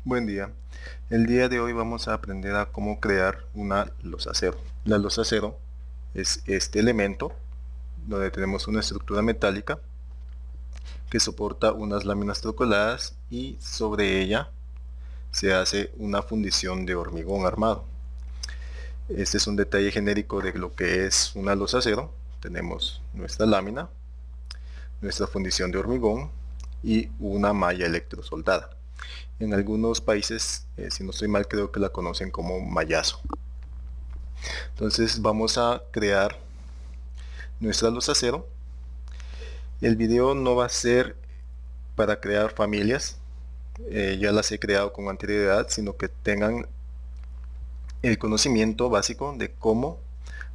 Buen día. El día de hoy vamos a aprender a cómo crear una losa cero. La losa cero es este elemento donde tenemos una estructura metálica que soporta unas láminas trocoladas y sobre ella se hace una fundición de hormigón armado. Este es un detalle genérico de lo que es una losa cero. Tenemos nuestra lámina, nuestra fundición de hormigón y una malla electrosoldada. En algunos países, si no estoy mal, creo que la conocen como mallazo. Entonces vamos a crear nuestra losa cero. El video no va a ser para crear familias, ya las he creado con anterioridad, sino que tengan el conocimiento básico de cómo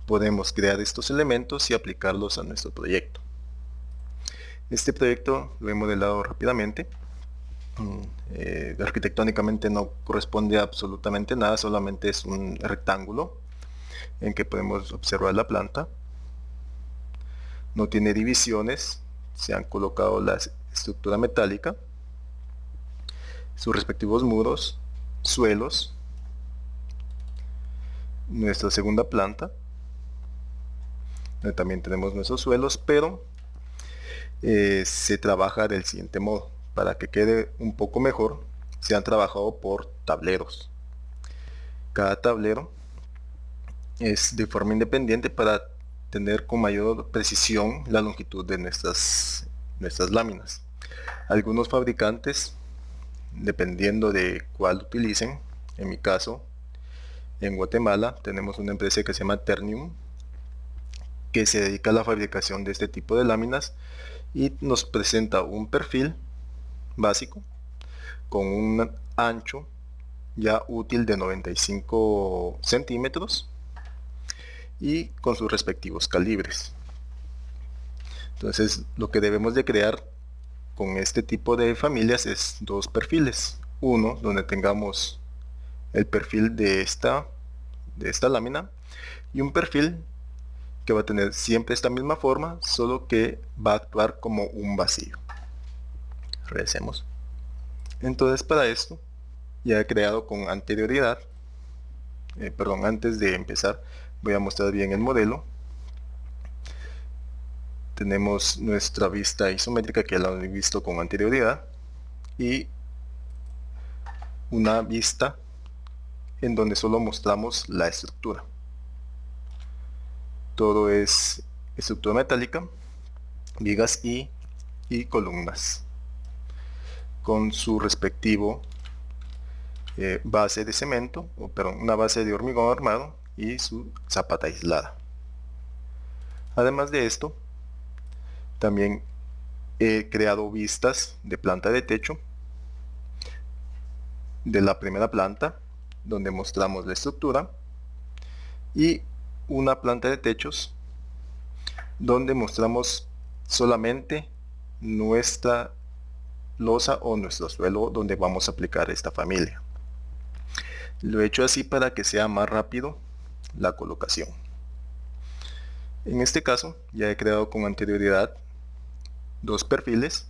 podemos crear estos elementos y aplicarlos a nuestro proyecto. Este proyecto lo he modelado rápidamente. Arquitectónicamente no corresponde a absolutamente nada, solamente es un rectángulo en que podemos observar la planta. No tiene divisiones, se han colocado la estructura metálica, sus respectivos muros, suelos, nuestra segunda planta, donde también tenemos nuestros suelos, pero se trabaja del siguiente modo. Para que quede un poco mejor, se han trabajado por tableros. Cada tablero es de forma independiente para tener con mayor precisión la longitud de nuestras láminas. Algunos fabricantes, dependiendo de cuál utilicen, en mi caso, en Guatemala tenemos una empresa que se llama Ternium, que se dedica a la fabricación de este tipo de láminas y nos presenta un perfil básico con un ancho ya útil de 95 centímetros y con sus respectivos calibres. Entonces lo que debemos de crear con este tipo de familias es dos perfiles. Uno donde tengamos el perfil de esta lámina y un perfil que va a tener siempre esta misma forma, solo que va a actuar como un vacío. Regresemos. Entonces para esto ya he creado con anterioridad, antes de empezar voy a mostrar bien el modelo. Tenemos nuestra vista isométrica que la he visto con anterioridad y una vista en donde solo mostramos la estructura. Todo es estructura metálica, vigas y columnas con su respectivo base de cemento, una base de hormigón armado y su zapata aislada. Además de esto, también he creado vistas de planta de techo de la primera planta, donde mostramos la estructura, y una planta de techos donde mostramos solamente nuestra losa o nuestro suelo donde vamos a aplicar esta familia. Lo he hecho así para que sea más rápido la colocación. En este caso ya he creado con anterioridad dos perfiles.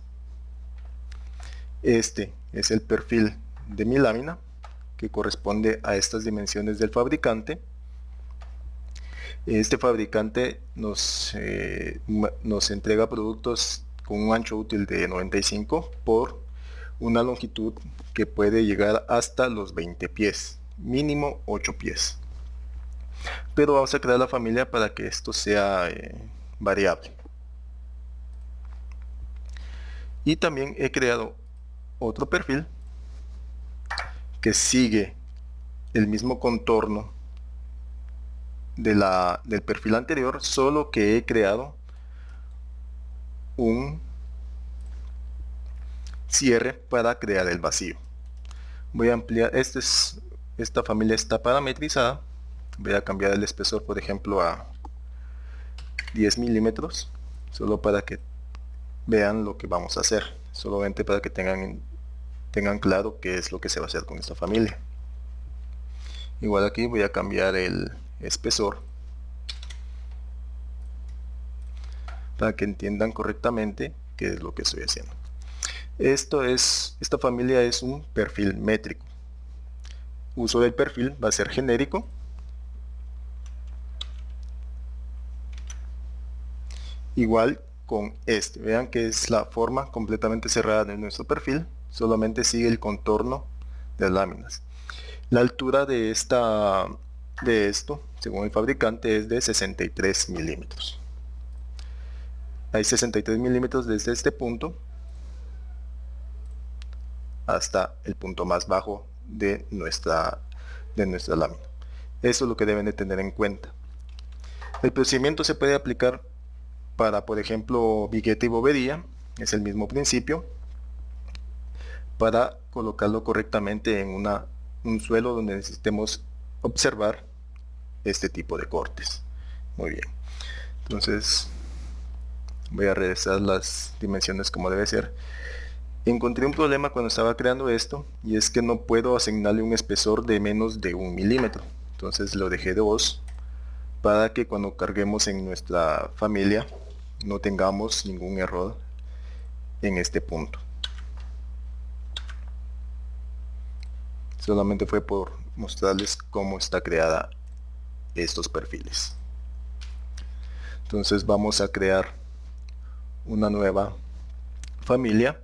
Este es el perfil de mi lámina, que corresponde a estas dimensiones del fabricante. Este fabricante nos entrega productos con un ancho útil de 95 por una longitud que puede llegar hasta los 20 pies, mínimo 8 pies. Pero vamos a crear la familia para que esto sea variable. Y también he creado otro perfil que sigue el mismo contorno del perfil anterior, solo que he creado un cierre para crear el vacío. Voy a ampliar, esta familia está parametrizada. Voy a cambiar el espesor, por ejemplo, a 10 milímetros, solo para que vean lo que vamos a hacer, solamente para que tengan claro qué es lo que se va a hacer con esta familia. Igual aquí voy a cambiar el espesor para que entiendan correctamente qué es lo que estoy haciendo. Esta familia es un perfil métrico. Uso del perfil va a ser genérico. Igual con este. Vean que es la forma completamente cerrada de nuestro perfil. Solamente sigue el contorno de las láminas. La altura de esto, según el fabricante, es de 63 milímetros. Hay 63 milímetros desde este punto hasta el punto más bajo de nuestra lámina. Eso es lo que deben de tener en cuenta. El procedimiento se puede aplicar para, por ejemplo, vigueta y bovedía. Es el mismo principio, para colocarlo correctamente en un suelo donde necesitemos observar este tipo de cortes. Muy bien, entonces voy a regresar las dimensiones como debe ser. Encontré un problema cuando estaba creando esto, y es que no puedo asignarle un espesor de menos de 1 milímetro. Entonces lo dejé de 2 para que cuando carguemos en nuestra familia no tengamos ningún error en este punto. Solamente fue por mostrarles cómo está creada estos perfiles. Entonces vamos a crear una nueva familia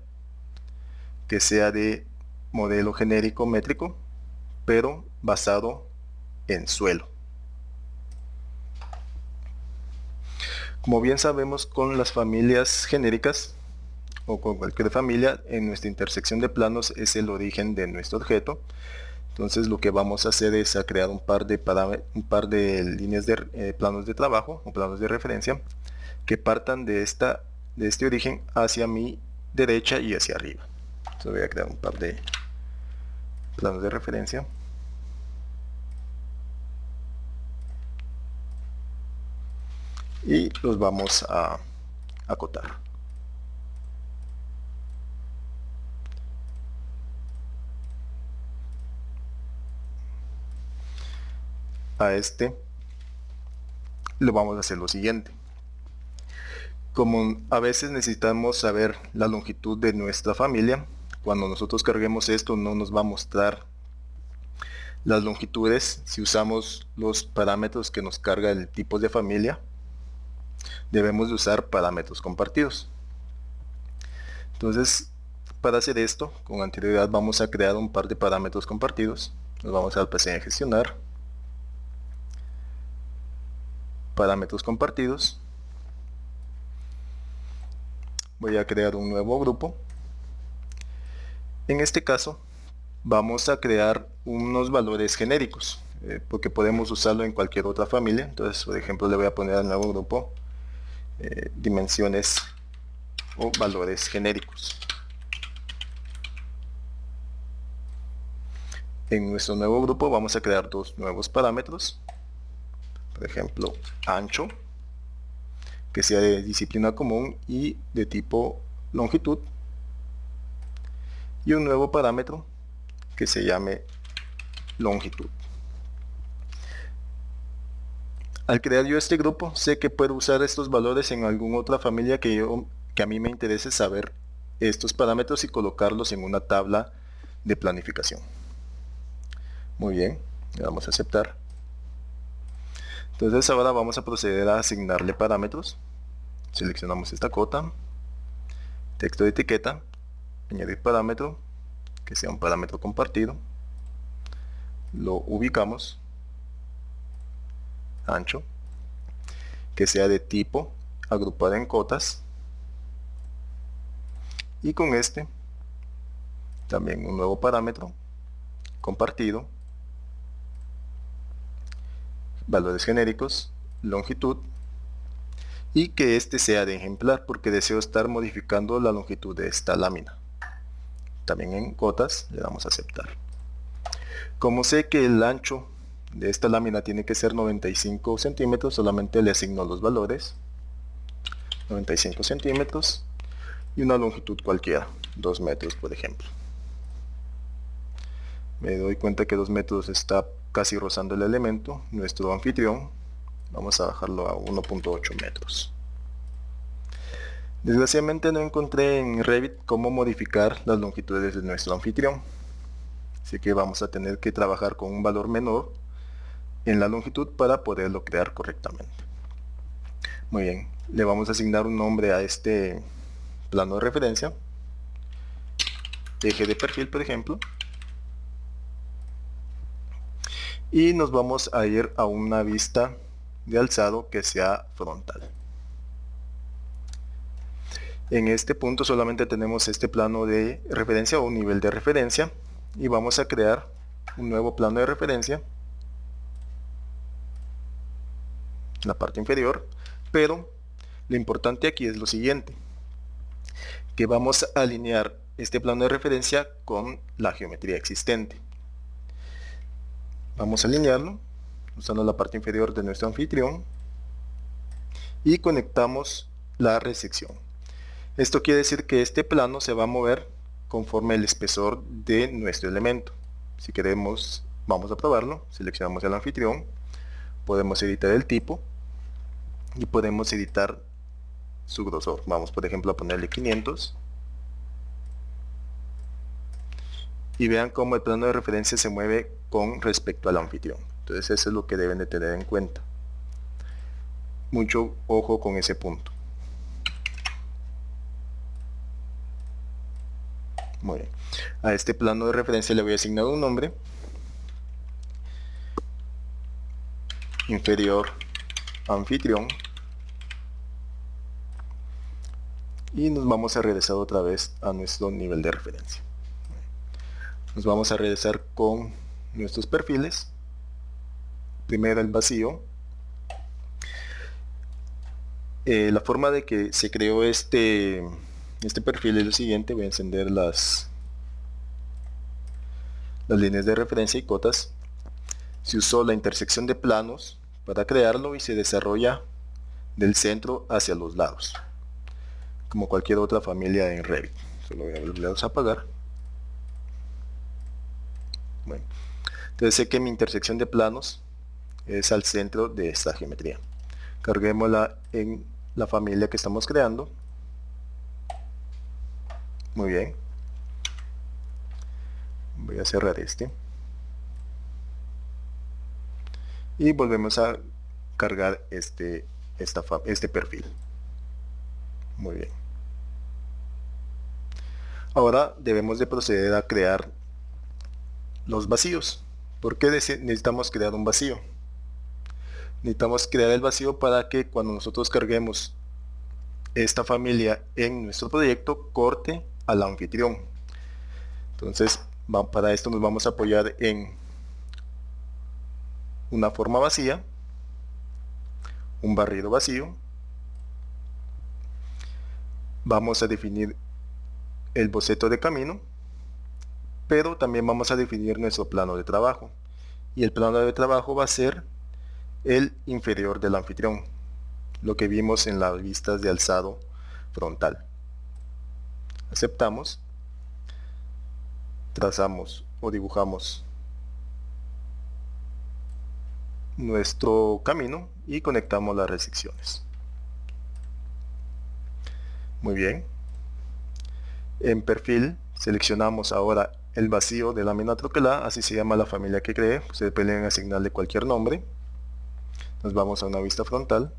que sea de modelo genérico métrico, pero basado en suelo. Como bien sabemos, con las familias genéricas o con cualquier familia, en nuestra intersección de planos es el origen de nuestro objeto. Entonces lo que vamos a hacer es a crear un par de líneas de planos de trabajo o planos de referencia que partan de este origen hacia mi derecha y hacia arriba. Entonces voy a crear un par de planos de referencia. Y los vamos a acotar. A este lo vamos a hacer lo siguiente. Como a veces necesitamos saber la longitud de nuestra familia, cuando nosotros carguemos esto no nos va a mostrar las longitudes si usamos los parámetros que nos carga el tipo de familia. Debemos de usar parámetros compartidos. Entonces, para hacer esto, con anterioridad vamos a crear un par de parámetros compartidos. Nos vamos al PC en gestionar, parámetros compartidos. Voy a crear un nuevo grupo. En este caso vamos a crear unos valores genéricos, porque podemos usarlo en cualquier otra familia. Entonces, por ejemplo, le voy a poner al nuevo grupo dimensiones o valores genéricos. En nuestro nuevo grupo vamos a crear dos nuevos parámetros. Por ejemplo, ancho, que sea de disciplina común y de tipo longitud, y un nuevo parámetro que se llame longitud. Al crear yo este grupo, sé que puedo usar estos valores en alguna otra familia que a mí me interese saber estos parámetros y colocarlos en una tabla de planificación. Muy bien, le damos a aceptar. Entonces ahora vamos a proceder a asignarle parámetros. Seleccionamos esta cota, texto de etiqueta, añadir parámetro, que sea un parámetro compartido, lo ubicamos, ancho, que sea de tipo agrupar en cotas, y con este también un nuevo parámetro compartido, valores genéricos, longitud, y que este sea de ejemplar porque deseo estar modificando la longitud de esta lámina. También en cotas le damos a aceptar. Como sé que el ancho de esta lámina tiene que ser 95 centímetros, solamente le asigno los valores, 95 centímetros, y una longitud cualquiera, 2 metros por ejemplo. Me doy cuenta que 2 metros está casi rozando el elemento, nuestro anfitrión. Vamos a bajarlo a 1.8 metros. Desgraciadamente no encontré en Revit cómo modificar las longitudes de nuestro anfitrión, así que vamos a tener que trabajar con un valor menor en la longitud para poderlo crear correctamente. Muy bien, le vamos a asignar un nombre a este plano de referencia, eje de perfil por ejemplo, y nos vamos a ir a una vista de alzado que sea frontal. En este punto solamente tenemos este plano de referencia o un nivel de referencia y vamos a crear un nuevo plano de referencia en la parte inferior, pero lo importante aquí es lo siguiente, que vamos a alinear este plano de referencia con la geometría existente. Vamos a alinearlo usando la parte inferior de nuestro anfitrión y conectamos la resección. Esto quiere decir que este plano se va a mover conforme el espesor de nuestro elemento. Si queremos, vamos a probarlo, seleccionamos el anfitrión, podemos editar el tipo y podemos editar su grosor. Vamos por ejemplo a ponerle 500 y vean cómo el plano de referencia se mueve con respecto al anfitrión. Entonces eso es lo que deben de tener en cuenta. Mucho ojo con ese punto. Muy bien. A este plano de referencia le voy a asignar un nombre. Inferior anfitrión. Y nos vamos a regresar otra vez a nuestro nivel de referencia. Nos vamos a regresar con nuestros perfiles. Primero el vacío. La forma de que se creó este perfil es lo siguiente. Voy a encender las líneas de referencia y cotas. Se usó la intersección de planos para crearlo y se desarrolla del centro hacia los lados, como cualquier otra familia en Revit. Solo voy a volver a apagar. Bueno, entonces sé que mi intersección de planos es al centro de esta geometría. Carguémosla en la familia que estamos creando. Muy bien. Voy a cerrar este. Y volvemos a cargar este perfil. Muy bien. Ahora debemos de proceder a crear los vacíos. ¿Por qué necesitamos crear un vacío? Necesitamos crear el vacío para que cuando nosotros carguemos esta familia en nuestro proyecto corte al anfitrión. Entonces para esto nos vamos a apoyar en una forma vacía, un barrido vacío. Vamos a definir el boceto de camino, pero también vamos a definir nuestro plano de trabajo, y el plano de trabajo va a ser el inferior del anfitrión, lo que vimos en las vistas de alzado frontal. Aceptamos, trazamos o dibujamos nuestro camino y conectamos las resecciones. Muy bien. En perfil seleccionamos ahora el vacío de lámina troquelada, así se llama la familia que creé. Ustedes pueden asignarle cualquier nombre. Nos vamos a una vista frontal.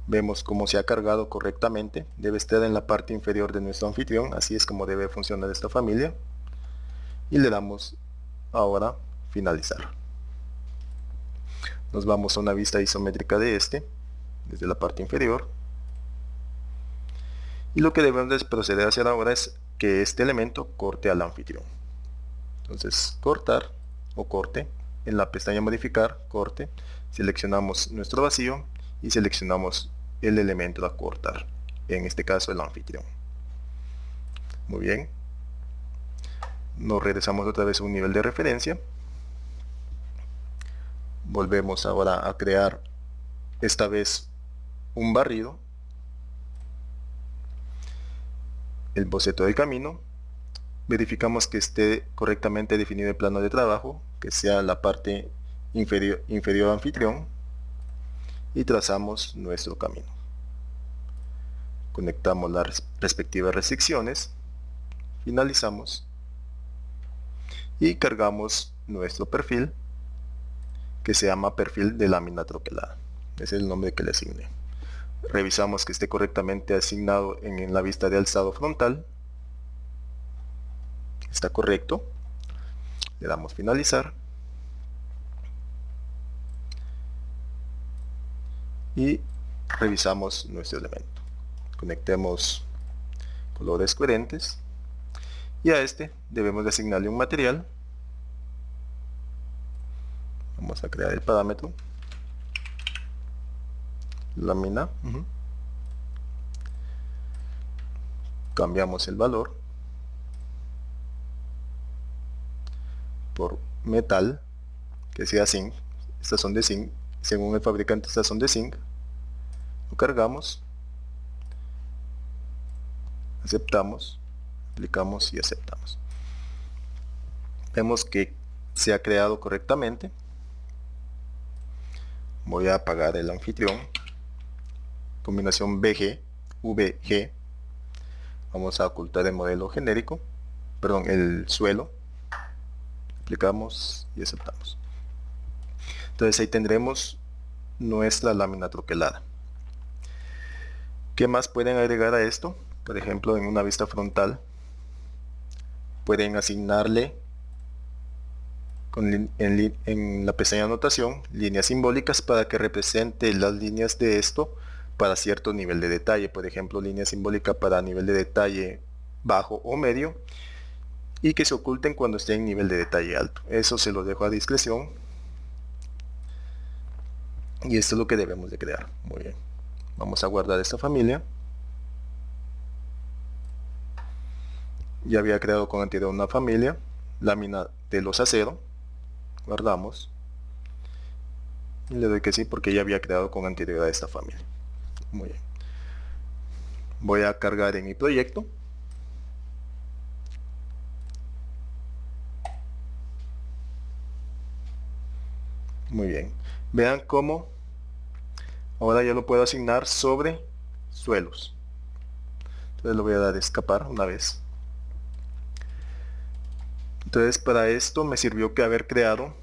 Vemos cómo se ha cargado correctamente. Debe estar en la parte inferior de nuestro anfitrión. Así es como debe funcionar esta familia. Y le damos ahora finalizar. Nos vamos a una vista isométrica de desde la parte inferior. Y lo que debemos proceder a hacer ahora es que este elemento corte al anfitrión. Entonces cortar o corte, en la pestaña modificar, corte, seleccionamos nuestro vacío y seleccionamos el elemento a cortar, en este caso el anfitrión. Muy bien, nos regresamos otra vez a un nivel de referencia. Volvemos ahora a crear esta vez un barrido, el boceto del camino. Verificamos que esté correctamente definido el plano de trabajo, que sea la parte inferior anfitrión, y trazamos nuestro camino. conectamos las respectivas restricciones, finalizamos y cargamos nuestro perfil, que se llama perfil de lámina troquelada. Ese es el nombre que le asigné. Revisamos que esté correctamente asignado en la vista de alzado frontal. Está correcto. Le damos finalizar. Y revisamos nuestro elemento. Conectemos colores coherentes. Y a este debemos de asignarle un material. Vamos a crear el parámetro. Lámina. Cambiamos el valor por metal, que sea zinc. Estas son de zinc. Según el fabricante, estas son de zinc. Lo cargamos. Aceptamos. Aplicamos y aceptamos. Vemos que se ha creado correctamente. Voy a apagar el anfitrión. Combinación VG. Vamos a ocultar el modelo genérico. Perdón, el suelo. Aplicamos y aceptamos. Entonces ahí tendremos nuestra lámina troquelada. ¿Qué más pueden agregar a esto? Por ejemplo, en una vista frontal pueden asignarle en la pestaña de anotación líneas simbólicas para que represente las líneas de esto para cierto nivel de detalle. Por ejemplo, línea simbólica para nivel de detalle bajo o medio, y que se oculten cuando esté en nivel de detalle alto. Eso se lo dejo a discreción. Y esto es lo que debemos de crear. Muy bien. Vamos a guardar esta familia. Ya había creado con anterioridad una familia. Lámina de los acero. Guardamos. Y le doy que sí porque ya había creado con anterioridad esta familia. Muy bien. Voy a cargar en mi proyecto. Muy bien. Vean cómo ahora ya lo puedo asignar sobre suelos. Entonces lo voy a dar a escapar una vez. Entonces para esto me sirvió que haber creado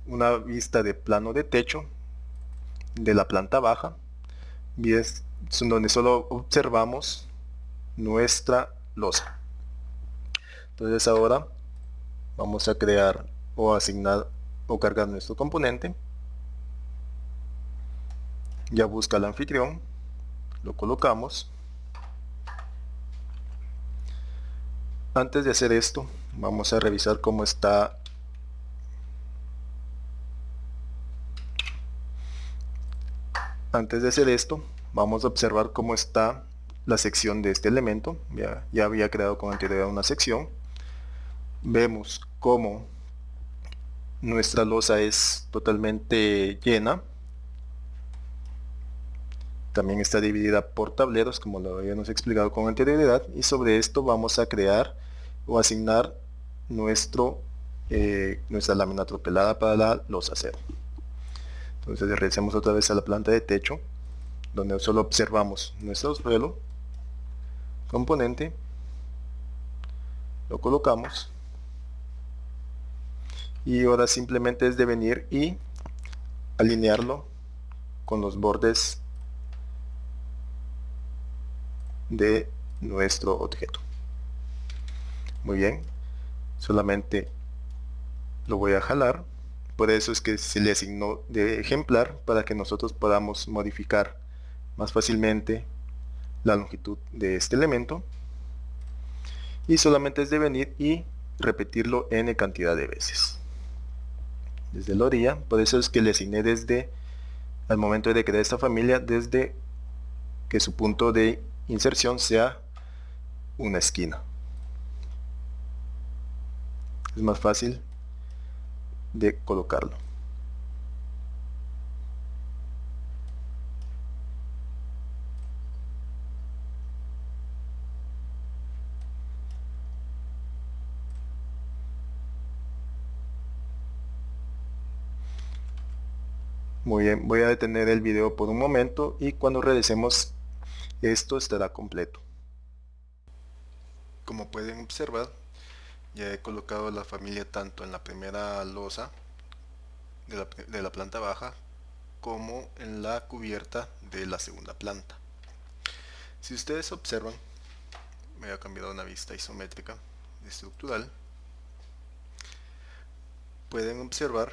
una vista de plano de techo de la planta baja, y es donde solo observamos nuestra losa. Entonces ahora vamos a crear o asignar o cargar nuestro componente. Ya busca el anfitrión, lo colocamos. Antes de hacer esto, vamos a revisar cómo está Antes de hacer esto, vamos a observar cómo está la sección de este elemento. Ya había creado con anterioridad una sección. Vemos cómo nuestra losa es totalmente llena. También está dividida por tableros, como lo habíamos explicado con anterioridad. Y sobre esto vamos a crear o asignar nuestra lámina troquelada para la losa acero. Entonces regresemos otra vez a la planta de techo, donde solo observamos nuestro suelo, componente, lo colocamos, y ahora simplemente es de venir y alinearlo con los bordes de nuestro objeto. Muy bien, solamente lo voy a jalar. Por eso es que se le asignó de ejemplar, para que nosotros podamos modificar más fácilmente la longitud de este elemento. Y solamente es de venir y repetirlo n cantidad de veces desde la orilla. Por eso es que le asigné desde al momento de crear esta familia, desde que su punto de inserción sea una esquina. Es más fácil de colocarlo. Muy bien, voy a detener el video por un momento, y cuando regresemos esto estará completo. Como pueden observar, ya he colocado la familia tanto en la primera losa de la planta baja como en la cubierta de la segunda planta. Si ustedes observan, me voy a cambiar a una vista isométrica estructural, pueden observar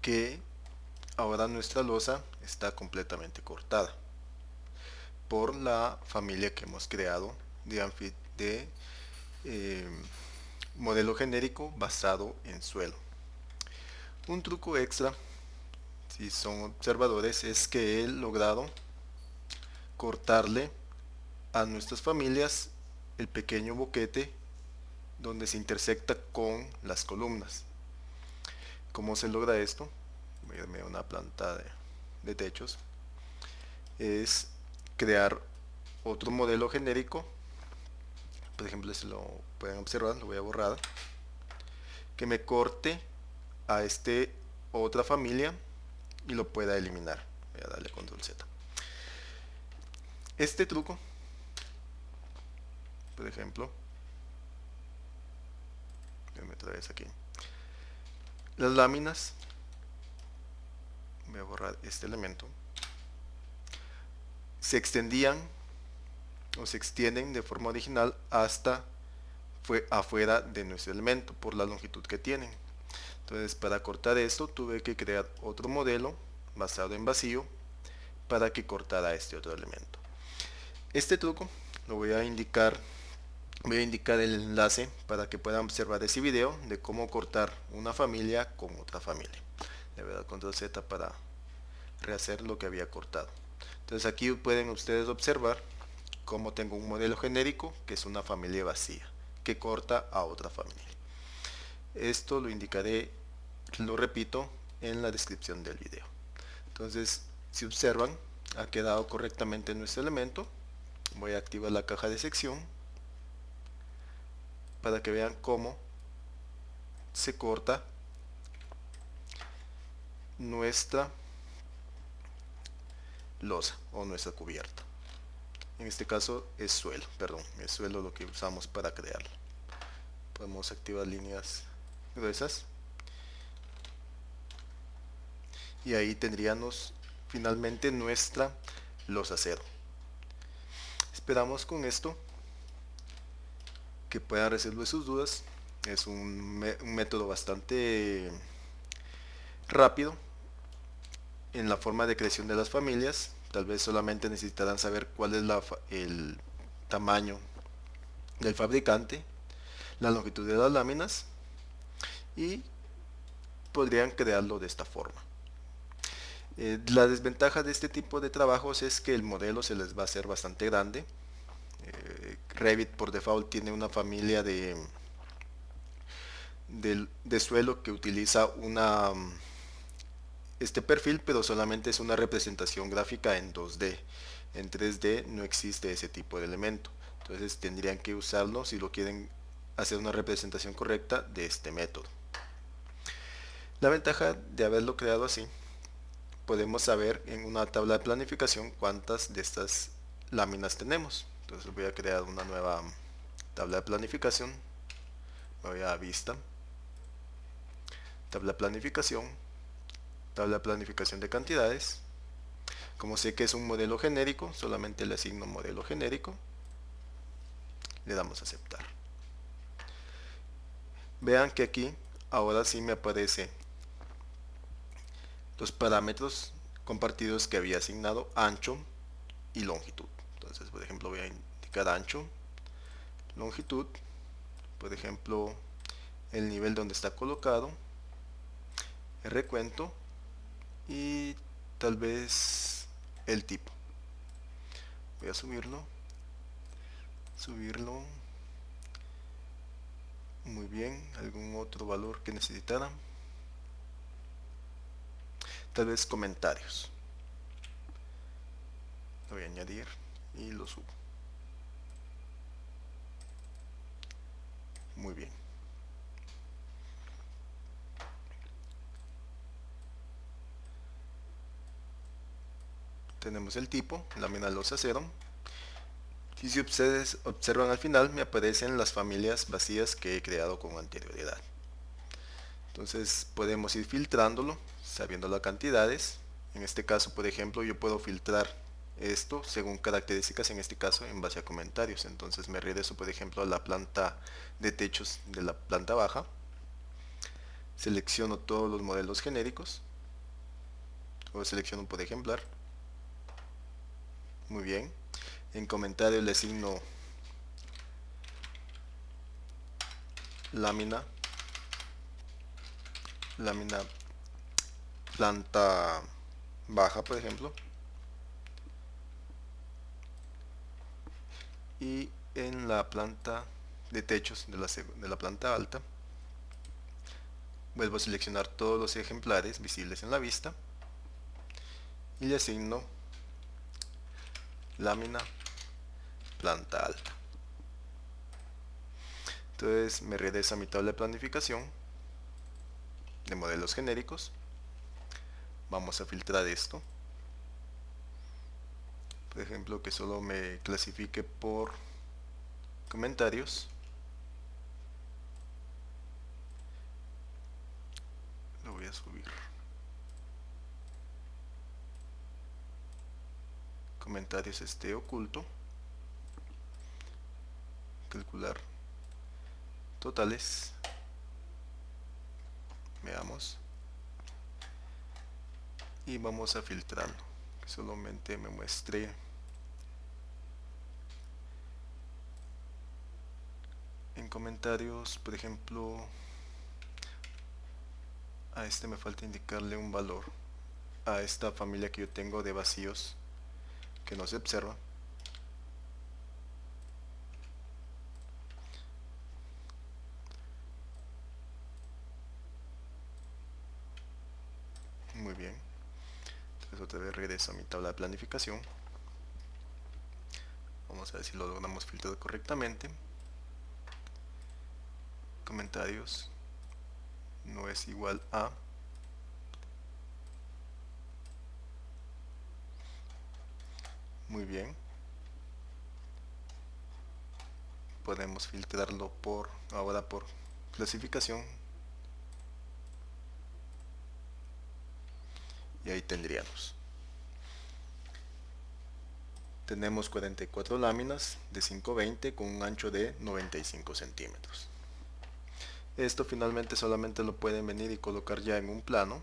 que ahora nuestra losa está completamente cortada por la familia que hemos creado de modelo genérico basado en suelo. Un truco extra, si son observadores, es que he logrado cortarle a nuestras familias el pequeño boquete donde se intersecta con las columnas. ¿Cómo se logra esto? Voy a irme a una planta de techos. Es crear otro modelo genérico. Por ejemplo, si lo pueden observar, lo voy a borrar, que me corte a otra familia y lo pueda eliminar. Voy a darle control Z. Este truco, por ejemplo, otra vez aquí, las láminas, voy a borrar este elemento, se extendían o se extienden de forma original hasta afuera de nuestro elemento por la longitud que tienen. Entonces, para cortar esto tuve que crear otro modelo basado en vacío para que cortara este otro elemento. Este truco lo voy a indicar el enlace para que puedan observar ese video de cómo cortar una familia con otra familia. Le voy a dar control Z para rehacer lo que había cortado. Entonces aquí pueden ustedes observar cómo tengo un modelo genérico que es una familia vacía que corta a otra familia. Esto lo indicaré, lo repito, en la descripción del video. Entonces, si observan, ha quedado correctamente nuestro elemento. Voy a activar la caja de sección para que vean cómo se corta nuestra losa o nuestra cubierta. En este caso es suelo, es suelo lo que usamos para crearlo. Podemos activar líneas gruesas y ahí tendríamos finalmente nuestra losa cero. Esperamos con esto que puedan resolver sus dudas. Es un método bastante rápido en la forma de creación de las familias. Tal vez solamente necesitarán saber cuál es el tamaño del fabricante, la longitud de las láminas y podrían crearlo de esta forma. La desventaja de este tipo de trabajos es que el modelo se les va a hacer bastante grande. Revit por default tiene una familia de suelo que utiliza este perfil, pero solamente es una representación gráfica en 2D. En 3D no existe ese tipo de elemento. Entonces tendrían que usarlo si lo quieren hacer una representación correcta de este método. La ventaja de haberlo creado así, podemos saber en una tabla de planificación cuántas de estas láminas tenemos. Entonces voy a crear una nueva tabla de planificación. Me voy a vista, tabla de planificación, tabla de planificación de cantidades. Como sé que es un modelo genérico, solamente le asigno modelo genérico. Le damos a aceptar. Vean que aquí ahora sí me aparece los parámetros compartidos que había asignado, ancho y longitud. Entonces, por ejemplo, voy a indicar ancho, longitud, por ejemplo, el nivel donde está colocado, el recuento y tal vez el tipo. Voy a subirlo. Muy bien, algún otro valor que necesitara. Tal vez comentarios. Lo voy a añadir y lo subo. Muy bien. Tenemos el tipo, lámina losa acero. Y si ustedes observan al final me aparecen las familias vacías que he creado con anterioridad. Entonces podemos ir filtrándolo sabiendo las cantidades. En este caso, por ejemplo, yo puedo filtrar esto según características, en este caso en base a comentarios. Entonces me regreso, por ejemplo, a la planta de techos de la planta baja. Selecciono todos los modelos genéricos o selecciono por ejemplar. Muy bien. En comentarios le asigno lámina planta baja, por ejemplo. Y en la planta de techos de la planta alta vuelvo a seleccionar todos los ejemplares visibles en la vista y le asigno lámina planta alta. Entonces me regresa a mi tabla de planificación de modelos genéricos. Vamos a filtrar esto, por ejemplo, que solo me clasifique por comentarios. Lo voy a subir. Comentarios esté oculto. Calcular totales. Veamos. Y vamos a filtrarlo. Que solamente me muestre en comentarios, por ejemplo, a este me falta indicarle un valor. A esta familia que yo tengo de vacíos que no se observa. Muy bien. Entonces otra vez regreso a mi tabla de planificación. Vamos a ver si lo logramos filtrar correctamente. Comentarios no es igual a. Muy bien. Podemos filtrarlo ahora por clasificación. Y ahí tendríamos. Tenemos 44 láminas de 520 con un ancho de 95 centímetros. Esto finalmente solamente lo pueden venir y colocar ya en un plano.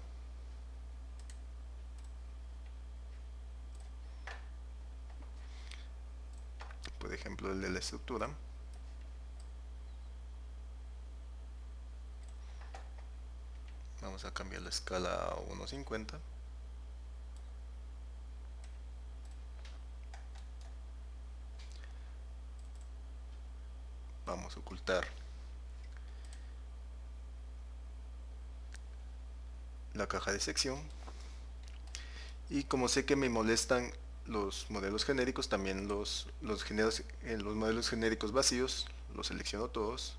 Por ejemplo, el de la estructura. Vamos a cambiar la escala a 1.50. Vamos a ocultar la caja de sección. Y como sé que me molestan los modelos genéricos, también los modelos genéricos vacíos, los selecciono todos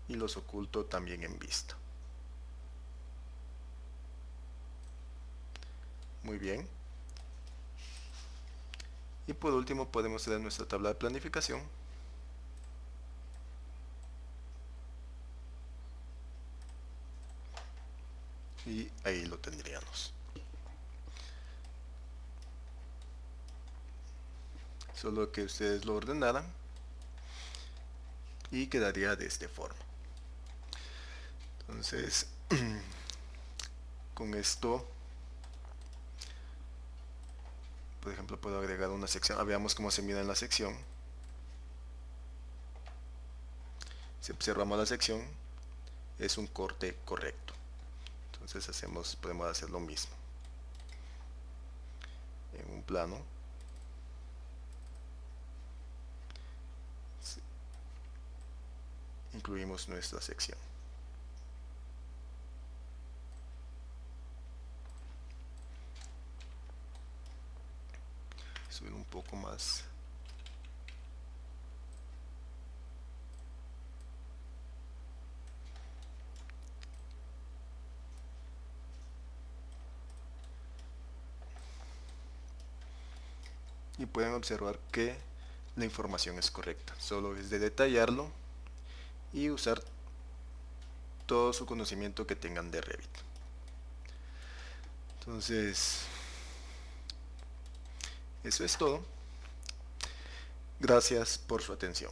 y los oculto también en vista. Muy bien. Y por último podemos tener nuestra tabla de planificación. Y ahí lo tendríamos. Solo que ustedes lo ordenaran y quedaría de esta forma. Entonces, con esto, por ejemplo, puedo agregar una sección. Veamos cómo se mira en la sección. Si observamos la sección, es un corte correcto. Entonces podemos hacer lo mismo en un plano. Incluimos nuestra sección. Subir un poco más. y pueden observar que la información es correcta. Solo es de detallarlo y usar todo su conocimiento que tengan de Revit. Entonces, eso es todo. Gracias por su atención.